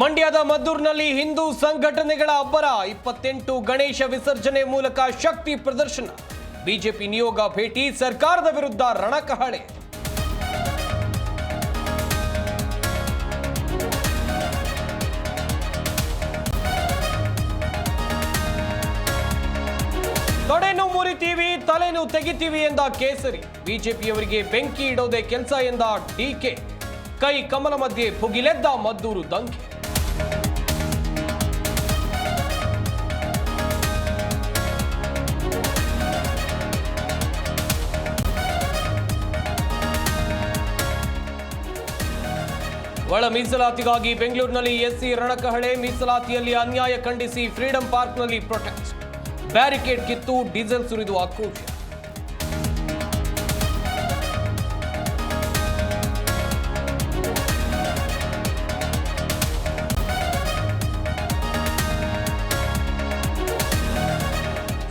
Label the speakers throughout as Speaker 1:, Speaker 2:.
Speaker 1: ಮಂಡ್ಯದ ಮದ್ದೂರಿನಲ್ಲಿ ಹಿಂದೂ ಸಂಘಟನೆಗಳ ಅಬ್ಬರ 28 ಗಣೇಶ ವಿಸರ್ಜನೆ ಮೂಲಕ ಶಕ್ತಿ ಪ್ರದರ್ಶನ. ಬಿಜೆಪಿ ನಿಯೋಗ ಭೇಟಿ, ಸರ್ಕಾರದ ವಿರುದ್ಧ ರಣಕಹಳೆ. ತೊಡೆನು ಮುರಿತೀವಿ, ತಲೆನು ತೆಗಿತೀವಿ ಎಂದ ಕೇಸರಿ. ಬಿಜೆಪಿಯವರಿಗೆ ಬೆಂಕಿ ಇಡೋದೇ ಕೆಲಸ ಎಂದ ಡಿಕೆ. ಕೈ ಕಮಲ ಮಧ್ಯೆ ಭುಗಿಲೆದ್ದ ಮದ್ದೂರು ದಂಗೆ. ಒಳ ಮೀಸಲಾತಿಗಾಗಿ ಬೆಂಗಳೂರಿನಲ್ಲಿ ಎಸ್ಸಿ ರಣಕಹಳೆ. ಮೀಸಲಾತಿಯಲ್ಲಿ ಅನ್ಯಾಯ ಖಂಡಿಸಿ ಫ್ರೀಡಂ ಪಾರ್ಕ್ನಲ್ಲಿ ಪ್ರೊಟೆಸ್ಟ್. ಬ್ಯಾರಿಕೇಡ್ ಕಿತ್ತು ಡೀಸೆಲ್ ಸುರಿದು ಆಕ್ರೋಶ.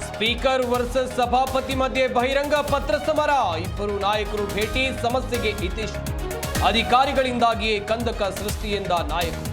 Speaker 1: ಸ್ಪೀಕರ್ ವರ್ಸಸ್ ಸಭಾಪತಿ ಮಧ್ಯೆ ಬಹಿರಂಗ ಪತ್ರ ಸಮರ. ಇಬ್ಬರು ನಾಯಕರು ಭೇಟಿ, ಸಮಸ್ಯೆಗೆ ಇತಿಶ್ರೀ. ಅಧಿಕಾರಿಗಳಿಂದಾಗಿಯೇ ಕಂದಕ ಸೃಷ್ಟಿ ಎಂದ ನಾಯಕರು.